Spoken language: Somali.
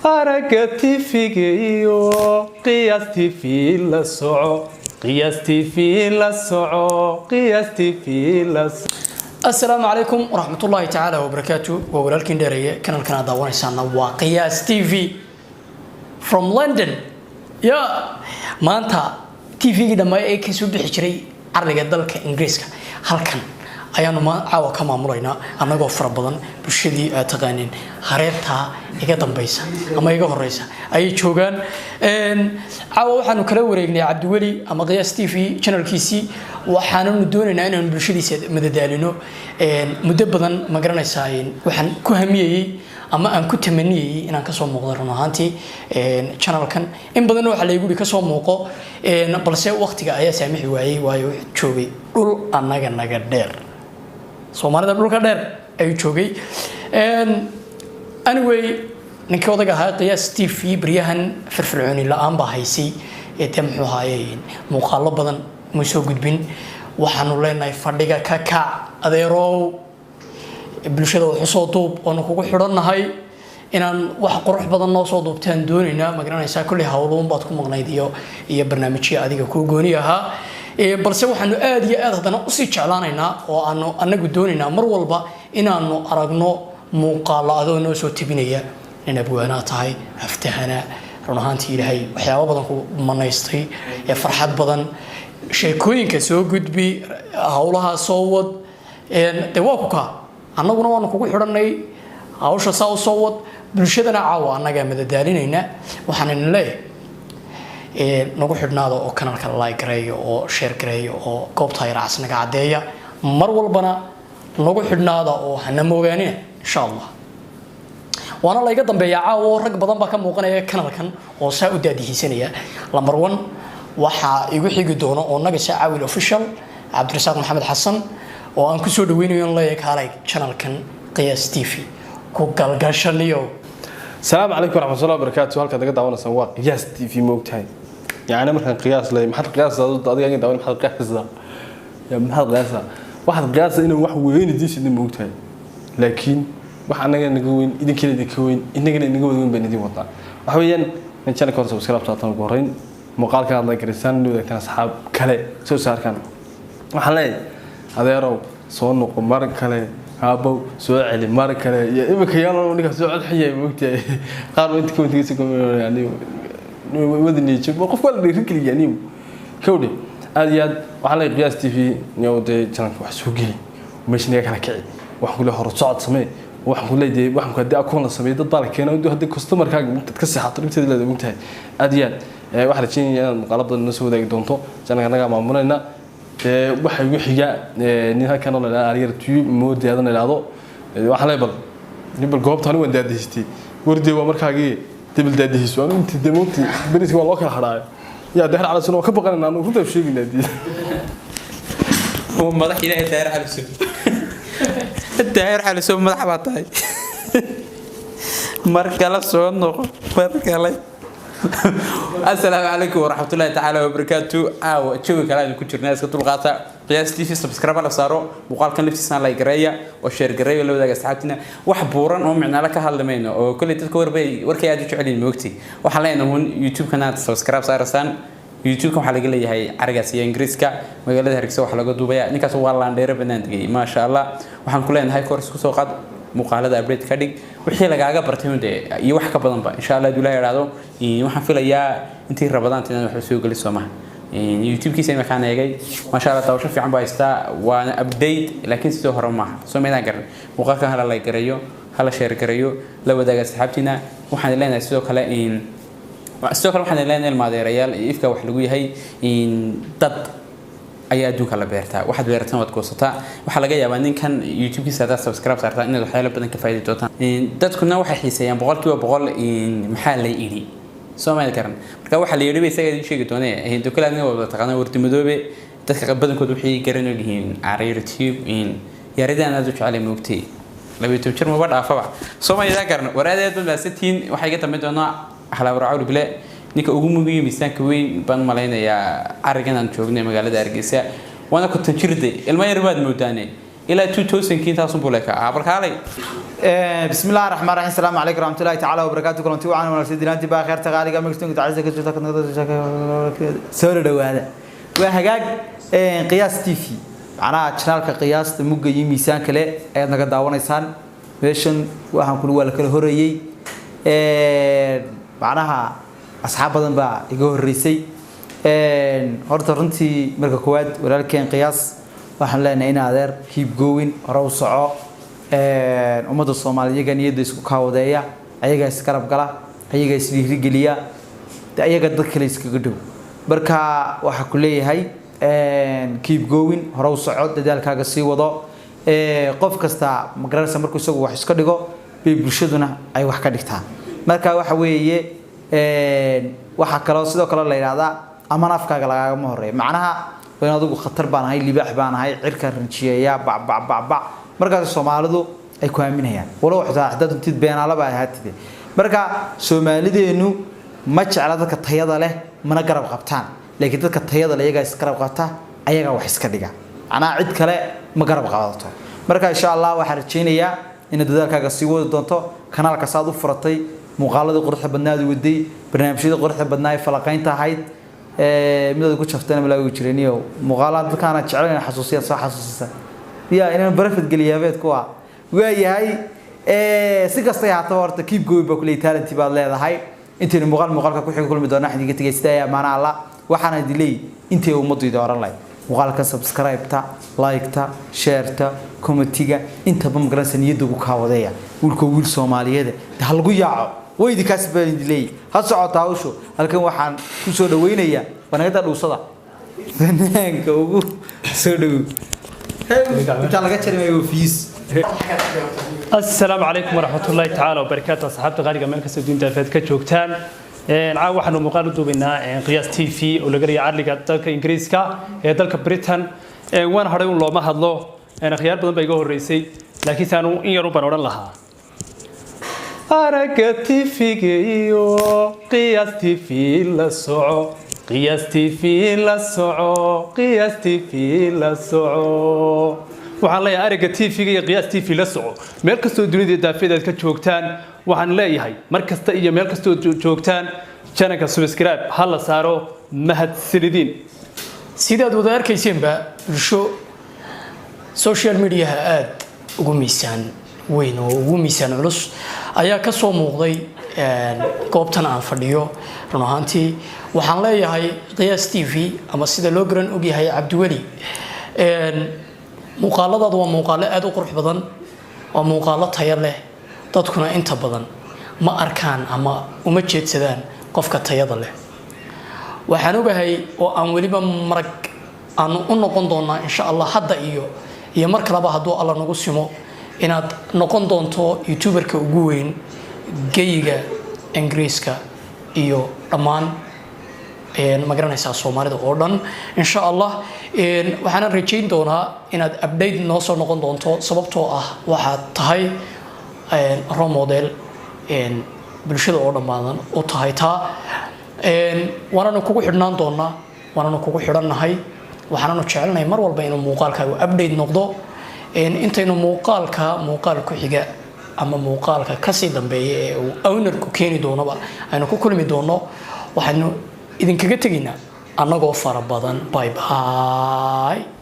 أركتي فيكيو قياستي في للسعو قياستي في للسعو قياستي في للسعو. السلام عليكم ورحمة الله تعالى وبركاته. وولالكين دارية كان القناة داوانيسانا وقياس تي في from London. يا ما أنت تي في كده ما أي كسر بحجري عرض دلك إنجليزك هالكن ayaanu ma caawa ka maamulaynaa anagoo fara badan bulshadii aad taqaaneen hareerta iga dambaysa ama iga horeysa ay joogan caawa waxaanu kala wareegnay Cabdiweli ama Qiyaas TV channelkiisi waxaanu doonaynaa inaan bulshadiisa madadaalino muddo badan ma garanaysaa waxaan ku hamiyay ama aan ku tamaniyay inaan ka soo muuqdo run ahaantii channelkan in badan waxa la igu ka soo muuqo balse waqtiga ayaa saamixi waayay waayo joogay dhul anaga naga dheer Soomaalida dhulka dheer ay joogay anyway ninkii odaga ahaa Qiyaas TV bariyahan firfircooni la'aan baa haysay muxuu ahaayeen muuqaalo badan ma soo gudbin waxaanu leenahay fadhiga ka kac adeerow bulshada wuxuu soo duub oo kugu xidhannahay inaan wax qurux badan noo soo duubtaan doonayna ma garanaysaa kulli hawluun baad ku maqnayd iyo barnaamijyo adiga ku gooni ahaa balse waxaanu aad iyo aad hadana u sii jeclaanaynaa oo aanu anagu doonaynaa mar walba inaanu aragno muuqaalo adoo noo soo tibinaya in abwaana tahay aftahana run ahaantii ilaahay waxyaabo badan ku manaystay ee farxad badan sheekooyinka soo gudbi hawlaha soo wad waa ku ka annaguna waanu kugu xidhanay hawsha saa u soo wad bulshadana caawa annaga madadaalinayna waxaan leeyahay nagu xidhnaado oo kanalka like gareeyo oo share gareeyo oo goobta ay raacsan cadeeya mar walbana nagu xidhnaado oo hana moogaanina insha Allah waana la iga dambeeyaa caawa rag badan baa ka muuqanaya kanalkan oo saa u daadihiisanaya lambar 1 waxa igu xigi doono oo naga Caawil official Cabdirasaaq Maxamed Xasan oo aan ku soo dhaweynayo leeyahay kaalay channelkan Qiyaas TV ku galgashaliyo. السلام عليكم ورحمة الله وبركاته. هل كذا دعوانا سوا قياس تي في موقتين يعني مثلا قياس لي محل قياس ضد أضيع دعوانا محل قياس ذا يا محل قياس واحد قياس إنه واحد وين يديش إنه موقتين لكن واحد نجا نجوين إذا كده نجوين إنه كده نجوين بين دي وطن وحويا إن شاء الله كورس سبسكرايب تعطون قرين مقال كان الله كريستان لو كان أصحاب كله سو صار كان محلين هذا يرو صون وقمر كله هابو سؤال ماركة يا إما كيانو نيجا سؤال حياة موقتي قالوا أنت كنت تقول يعني ودني شوف وقف ولا رجلي يعني كودي أدياد وعلى قياس تي في نيودي كان وحسوقي ومش نيجا على كعب وحقول له هرصات سمي وحقول له دي وحقول كده أكون سمي ضد طارق كنا ودو هدي كاستمر كاج تكسي حاطر بتدي له موقتي أدياد واحد شيء قلب الناس وده يدونتو كان أنا معمولنا waxay wixiga ninka kan oo la ariyay moodi adan ilaado wax leebal nibal goobtan waan daadistay wardi waa markaagii dibal daadihiisu aan inta demooti bariis waa loo kala xaraay yaa dahar cala sano ka baqanaa aan runta sheegnaa dii oo madax ilaahay dahar cala sano dahar cala sano madax baa tahay marka la soo noqo marka la السلام عليكم ورحمة الله تعالى وبركاته. شوي كلام كتير ناس كتير قاطع قياس تي في سبسكرايب على صاروا وقال كان نفسي سنة لايك رأيه وشير قريه ولا بدك ساعتنا وحبورا هم معنا لك هالمينه وكل تذكر بي وركي أجي تعلن وقتي وحاليا هون يوتيوب قناة سبسكرايب صار سان يوتيوب كم حلقة لي هي عرقة إنجليزكا مقالة هركسوا حلقة دبي نكاسوا والله عندنا بنانتجي ما شاء الله وحن كلنا هاي كورس كسوقات مقالة أبريد كديك وحيل جاجا برتهم ده يوحك بدن بقى إن شاء الله دولا يرادو وحن في ليا أنتي رمضان تنا نحسوا قليل سماه يوتيوب كيس مكان يجي ما شاء الله توشف في عم بايستا وأنا أبديت لكن سوهر معه سمينا قرن مقالة هلا لايك كريو هلا شير كريو لو ده جالس حبتنا وحن لنا السوق هلا السوق وحن لنا الماضي ريال يفكا وحلقوي هي ضد ayaa adduunka la beertaa waxaad beertaan wad goosata waxa laga yaabaa ninkan YouTube-kiisa aad subscribe saartaa inaad waxyaalo badan ka faa'iido doontaan dadkuna waxay xiiseeyaan 100% in maxaa la yiri Soomaali karan marka waxa la yiri isaga sheegi doonay hindu kala wada taqaan warti madoobe dadka badankoodu waxay garan yihiin YouTube in yaridaan aad u jecel moogtay labayo jir ma badhaafaba Soomaalida karan waraadeed baa 60 waxay ka tamay doonaa hal waraacu bile ninka ugu muhiim miisaanka weyn baan malaynayaa arigan aan joognay magaalada Hargeysa وانا كنت جردي الماء رباد موداني ilaa 2000 intaas buu leeyahay barkaalay بسم الله الرحمن الرحيم السلام عليكم ورحمة الله تعالى وبركاته كلهم توعنا ونرسل أنت بخير تقالي قبل كنت تعزك سوري هذا وهجاج قياس تيفي أنا شنال كقياس ممكن يميسان كله أنا قد دعوانا إنسان ويشن وهم كل ولا كل هرية معناها أصحاب بدن بقى يجوا الرئيسي هرت رنتي مركب كواد ولا كان قياس وحنا لنا هنا هذا keep going روسعة ummadda Soomaaliyeed niyada isku kaawadeeya ayaga iskarab gala ayaga isliiri galiya ayaga dadka la iskaga dhow marka waxa ku leeyahay keep going hore u socod dadaalkaaga sii wado qof kasta magaraysa markuu isagu wax iska dhigo bay bulshaduna ay wax ka dhigtaan marka waxa weeye waxa kale sidoo kale la yiraahdaa ama afkaaga lagaaga ma horeey macnaha waa inaad ugu khatar baan ahay libaax baan ahay cirka rinjiyeeya bac markaas Soomaalidu ay ku aaminayaan walaw xataa intid beenaala baa ahaatide marka Soomaalideenu ma jecla dadka tayada leh mana garab qabtaan laakiin dadka tayada leh iyaga is garab qabta ayaga wax iska dhiga ana cid kale ma garab qaadato marka insha Allah waxaan rajeynayaa in dadaalkaaga sii wadi doonto kanaalka saad u furatay muuqaalada quruxda badnaad waday barnaamijyada quruxda badnaay falaqaynta ahayd midada ku jaftana malaagu jiraniyo muuqaalada dadkaana jeclaan xasuusiya soo xasuusisa يا إن برفد قليابات كوا وياي سكستي هاتورت كيب جوي بكلي تالنتي بعد لا هاي أنت المقال كل كل مدة نحن جت جستيا معنا الله وحنا دلي أنت يوم مضي دور الله مقال كسبسكرايب تا لايك تا شير تا كومنتيجا أنت بمقرن يدو كهوديا والكويل سومالية ده هالجو يا ويدي كسب دلي هالساعة تعوشوا هالكم وحن كسر وينيا بنقدر نوصله فنانك وجو سدو السلام عليكم ورحمة الله تعالى وبركاته صحابة غالية ملك السودين تلفت كجوكتان نعاو وحنا مقالة دوبنا قياس تي في ولا قرية عرلقة دالك إنجليزكا دالك بريطان وانا هريون الله ما هدلو أنا خيار بدن بيجوه الرئيسي لكن ثانو إن يروبان ورن لها أرقى تي في جيو قياس تي في للسعو قياستي في للسعو قياستي في للسعو waxaan leeyahay ariga TV iyo qiyaastii fi la soco meel kasto dunida daafeed ka joogtaan waxaan leeyahay mar kasta iyo meel kasto joogtaan channelka subscribe hal la saaro mahadsanidin sidaad wada arkayseenba bulsho social media aad ugu miisaan weyn oo ugu miisaan culus ayaa ka soo muuqday goobtan aan fadhiyo run ahaantii waxaan leeyahay qiyaas TV ama sida loo garan og yahay Cabdiwali muuqaaladaadu waa muuqaalo aad u qurux badan oo muuqaalo tayo leh dadkuna inta badan ma arkaan ama uma jeedsadaan qofka tayada leh waxaan ogahay oo aan waliba marag aan u noqon doonaa insha Allah hadda iyo mar kaleba haduu alla nagu simo inaad noqon doonto youtuberka ugu weyn geyiga Ingiriiska iyo dhammaan magaranaysa Soomaalida oo dhan insha Allah waxaan rajayn doonaa inaad update noo soo noqon doonto sababtoo ah waxa tahay role model bulshada oo dhammaan oo tahay waana kugu xidhnaan doonaa waana kugu xidhanahay waxaanu jecelnahay mar walba inuu muuqaalkaagu update noqdo intaynu muuqaal ku xiga ama muuqaalka ka sii dambeeya ee uu ownerku keeni doonaba aynu ku kulmi doono waxaanu idinkaga teginaa annagoo fara badan bye bye